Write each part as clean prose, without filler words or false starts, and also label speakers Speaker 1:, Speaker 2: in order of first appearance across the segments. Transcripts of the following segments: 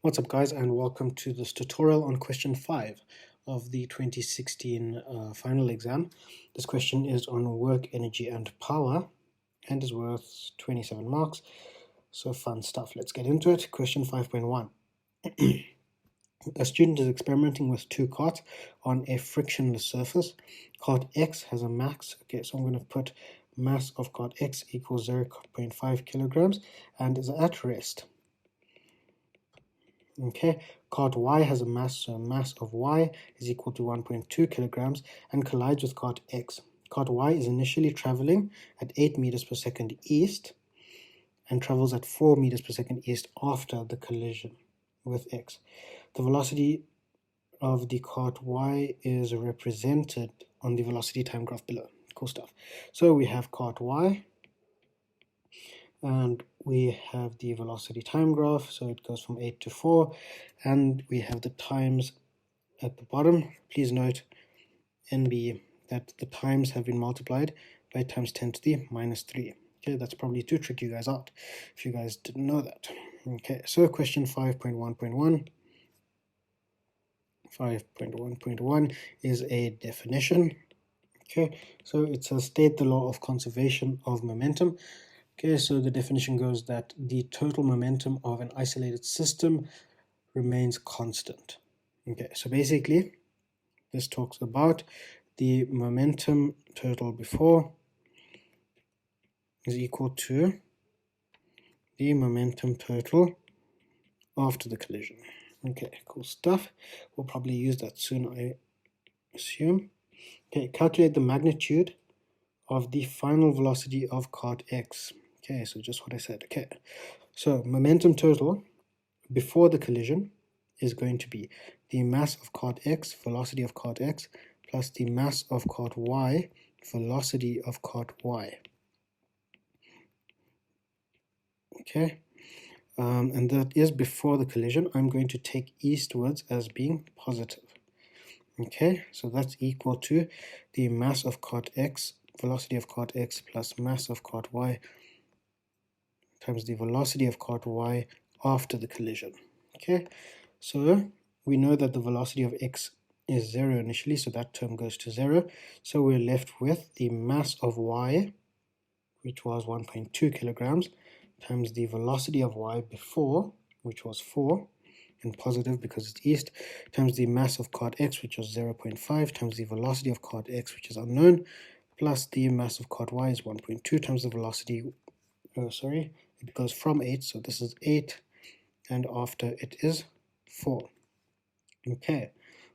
Speaker 1: What's up guys, and welcome to this tutorial on question 5 of the 2016 final exam. This question is on work, energy and power and is worth 27 marks. So fun stuff. Let's get into it. Question 5.1. A student is experimenting with two carts on a frictionless surface. Cart X has a mass. Okay, so I'm going to put mass of cart X equals 0.5 kilograms and is at rest. Okay, cart Y has a mass, so mass of Y is equal to 1.2 kilograms and collides with cart X. Cart Y is initially traveling at 8 meters per second east and travels at 4 meters per second east after the collision with X. The velocity of the cart Y is represented on the velocity time graph below. Cool stuff. So we have cart Y, and we have the velocity time graph, so it goes from 8 to 4, and we have the times at the bottom. Please note NB that the times have been multiplied by times 10 to the minus 3. Okay, that's probably to trick you guys out if you guys didn't know that. Okay, so question 5.1.1. 5.1.1 is a definition. Okay, so it says state the law of conservation of momentum. Okay, so the definition goes that the total momentum of an isolated system remains constant. Okay, so basically this talks about the momentum total before is equal to the momentum total after the collision. Okay, cool stuff. We'll probably use that soon, I assume. Okay, calculate the magnitude of the final velocity of cart X. Okay, so just what I said. Okay, so momentum total before the collision is going to be the mass of cart X, velocity of cart X, plus the mass of cart Y, velocity of cart Y. Okay, and that is before the collision. I'm going to take eastwards as being positive. Okay, so that's equal to the mass of cart X, velocity of cart X, plus mass of cart Y times the velocity of cart Y after the collision. Okay, so we know that the velocity of X is 0 initially, so that term goes to 0. So we're left with the mass of Y, which was 1.2 kilograms, times the velocity of Y before, which was 4, and positive because it's east, times the mass of cart X, which was 0.5, times the velocity of cart X, which is unknown, plus the mass of cart Y is 1.2 times the velocity, it goes from 8, so this is 8, and after it is 4. Okay,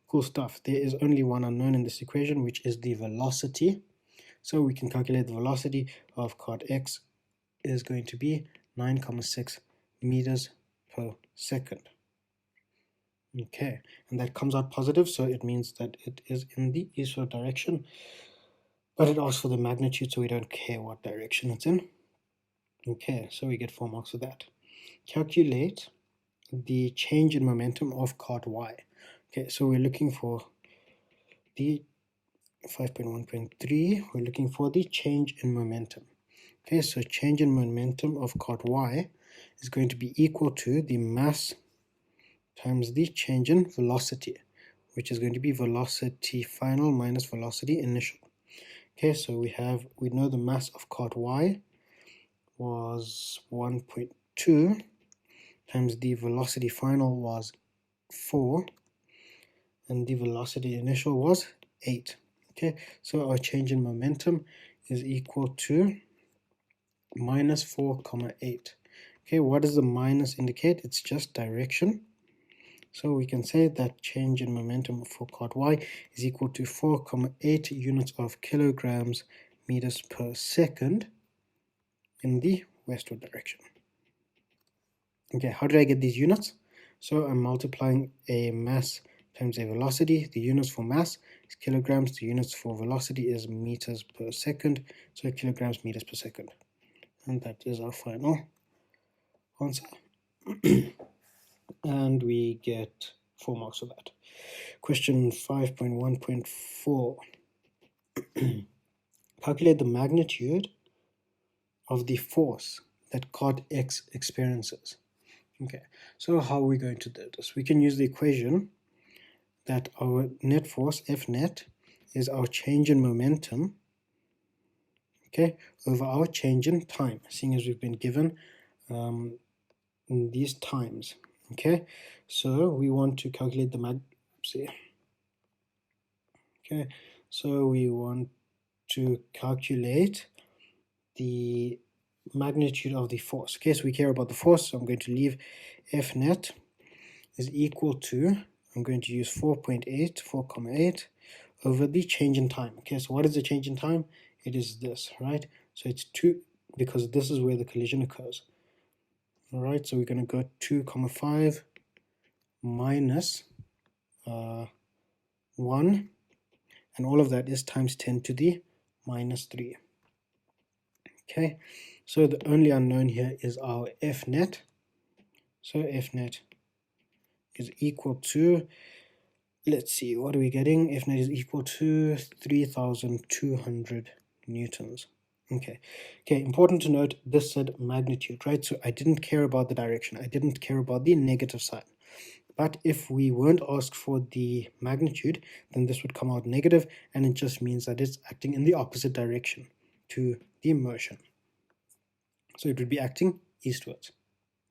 Speaker 1: cool stuff. There is only one unknown in this equation, which is the velocity. So we can calculate the velocity of cart X is going to be 9,6 meters per second. Okay, and that comes out positive, so it means that it is in the eastward direction, but it asks for the magnitude, so we don't care what direction it's in. Okay, so we get 4 marks for that. Calculate the change in momentum of cart Y. Okay, so we're looking for the 5.1.3, we're looking for the change in momentum. Okay, so change in momentum of cart Y is going to be equal to the mass times the change in velocity, which is going to be velocity final minus velocity initial. Okay, so we know the mass of cart Y was 1.2 times the velocity final was 4, and the velocity initial was 8. Okay, so our change in momentum is equal to minus 4,8. Okay, what does the minus indicate? It's just direction. So we can say that change in momentum for cart Y is equal to 4,8 units of kilograms meters per second in the westward direction. Okay, how did I get these units? So I'm multiplying a mass times a velocity. The units for mass is kilograms. The units for velocity is meters per second. So kilograms meters per second. And that is our final answer. And we get 4 marks for that. Question 5.1.4. Calculate the magnitude of the force that cart X experiences. Okay, so how are we going to do this? We can use the equation that our net force, F net, is our change in momentum, okay, over our change in time, seeing as we've been given these times. Okay, so we want to calculate the okay, so we want to calculate the magnitude of the force. Okay, so we care about the force, so I'm going to leave F net is equal to, I'm going to use 4.8 over the change in time. Okay, so what is the change in time? It is this, right? So it's 2, because this is where the collision occurs. All right, so we're going to go 2,5 minus 1, and all of that is times 10 to the minus 3. Okay, so the only unknown here is our F net. So F net is equal to, let's see, what are we getting? F net is equal to 3,200 newtons. Okay, important to note, this said magnitude, right? So I didn't care about the direction. I didn't care about the negative sign. But if we weren't asked for the magnitude, then this would come out negative, and it just means that it's acting in the opposite direction to the motion. So it would be acting eastwards.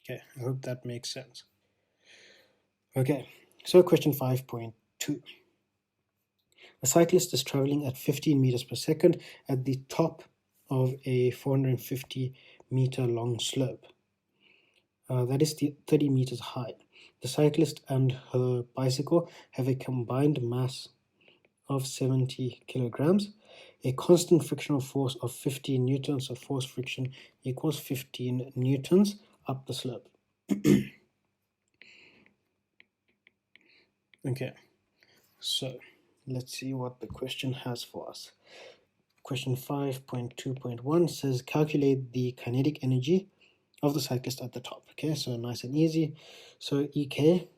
Speaker 1: Okay, I hope that makes sense. Okay, so question 5.2. A cyclist is traveling at 15 meters per second at the top of a 450 meter long slope. That is 30 meters high. The cyclist and her bicycle have a combined mass of 70 kilograms, a constant frictional force of 15 newtons, so force friction equals 15 newtons up the slope. Okay, so let's see what the question has for us. Question 5.2.1 says calculate the kinetic energy of the cyclist at the top. Okay, so nice and easy. So EK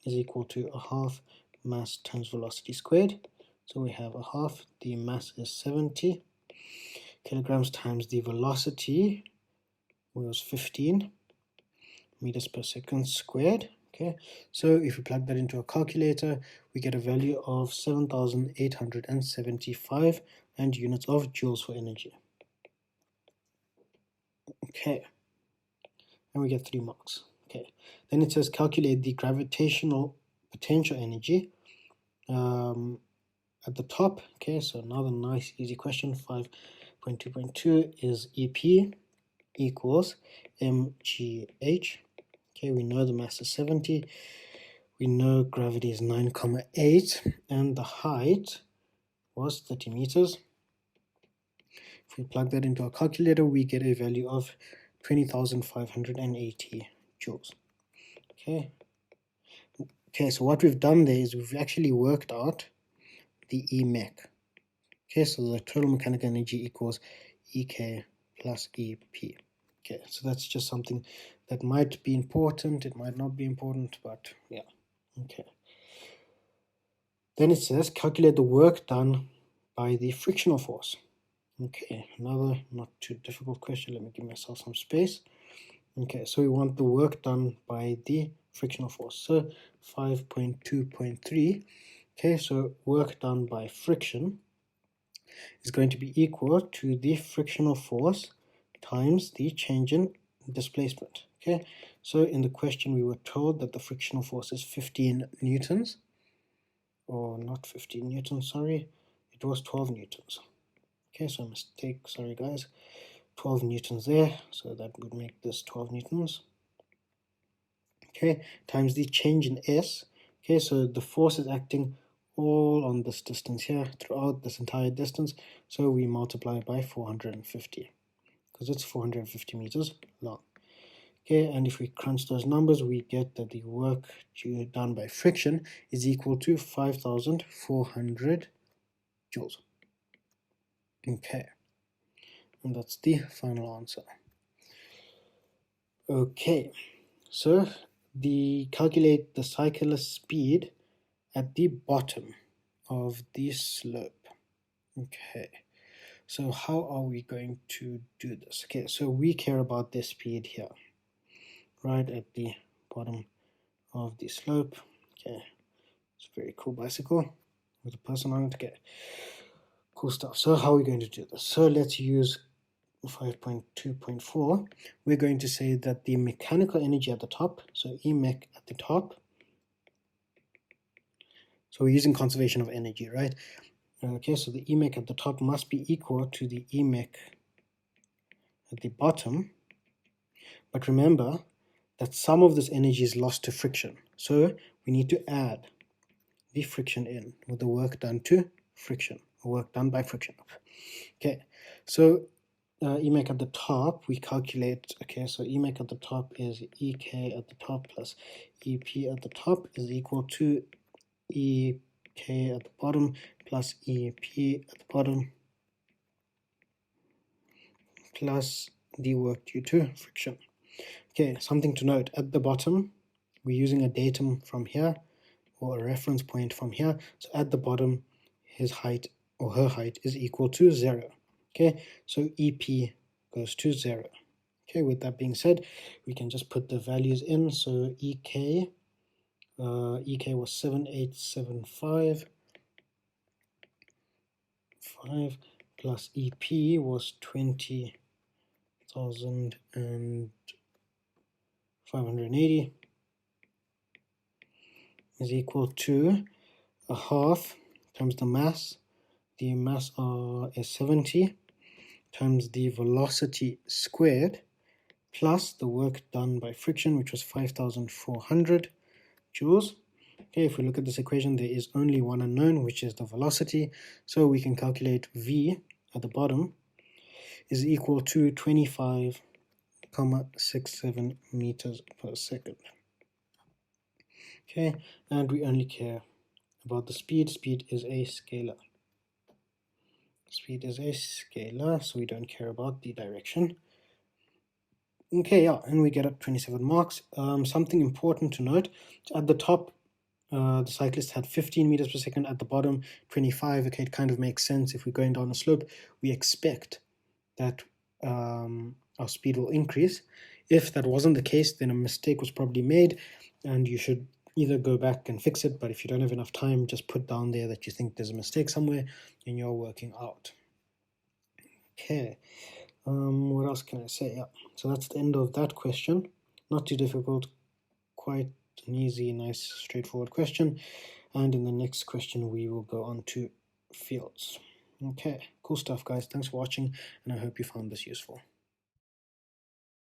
Speaker 1: is equal to a half mass times velocity squared. So we have a half, the mass is 70 kilograms times the velocity was 15 meters per second squared. Okay, so if we plug that into a calculator, we get a value of 7,875 and units of joules for energy. Okay, and we get 3 marks. Okay, then it says calculate the gravitational potential energy at the top. Okay, so another nice easy question. 5.2.2 is EP equals mgh. Okay, we know the mass is 70, we know gravity is 9,8, and the height was 30 meters. If we plug that into our calculator, we get a value of 20,580 joules. Okay, so what we've done there is we've actually worked out the EMEC. Okay, so the total mechanical energy equals EK plus EP. Okay, so that's just something that might be important, it might not be important, but yeah. Okay. Then it says calculate the work done by the frictional force. Okay, another not too difficult question. Let me give myself some space. Okay, so we want the work done by the frictional force. So 5.2.3. Okay, so work done by friction is going to be equal to the frictional force times the change in displacement. Okay, so in the question we were told that the frictional force is 15 newtons, or not 15 newtons, sorry, it was 12 newtons. Okay, so a mistake, sorry guys, 12 newtons there, so that would make this 12 newtons. Okay, times the change in S. Okay, so the force is acting all on this distance here throughout this entire distance, so we multiply by 450 because it's 450 meters long. Okay, and if we crunch those numbers, we get that the work done by friction is equal to 5,400 joules. Okay, and that's the final answer. Okay, so calculate the cyclist's speed at the bottom of the slope. Okay, so how are we going to do this? Okay, so we care about the speed here, right at the bottom of the slope. Okay, it's a very cool bicycle with a person on it. Okay, cool stuff. So how are we going to do this? So let's use 5.2.4. We're going to say that the mechanical energy at the top, so EMEC at the top, so we're using conservation of energy, right? Okay, so the EMEC at the top must be equal to the EMEC at the bottom. But remember that some of this energy is lost to friction. So we need to add the friction in with the work done to friction, or work done by friction. Okay, so EMEC at the top, we calculate, okay, so EMEC at the top is EK at the top plus EP at the top is equal to EK at the bottom plus EP at the bottom plus the work due to friction. Okay, something to note, at the bottom, we're using a datum from here, or a reference point from here. So at the bottom, his height or her height is equal to 0. Okay, so EP goes to 0. Okay, with that being said, we can just put the values in. So EK was 7875 plus EP was 20,580 is equal to a half times the mass. The mass is 70 times the velocity squared plus the work done by friction, which was 5,400 joules. Okay, if we look at this equation, there is only one unknown, which is the velocity. So we can calculate V at the bottom is equal to 25,67 meters per second. Okay, and we only care about the speed. Speed is a scalar. Speed is a scalar, so we don't care about the direction. Okay, yeah, and we get up 27 marks. Something important to note, at the top, the cyclist had 15 meters per second, at the bottom 25. Okay, it kind of makes sense. If we're going down a slope, we expect that our speed will increase. If that wasn't the case, then a mistake was probably made, and you should either go back and fix it, but if you don't have enough time, just put down there that you think there's a mistake somewhere and you're working out. Okay, what else can I say? Yeah, so that's the end of that question. Not too difficult, quite an easy, nice, straightforward question. And in the next question, we will go on to fields. Okay, cool stuff, guys. Thanks for watching, and I hope you found this useful.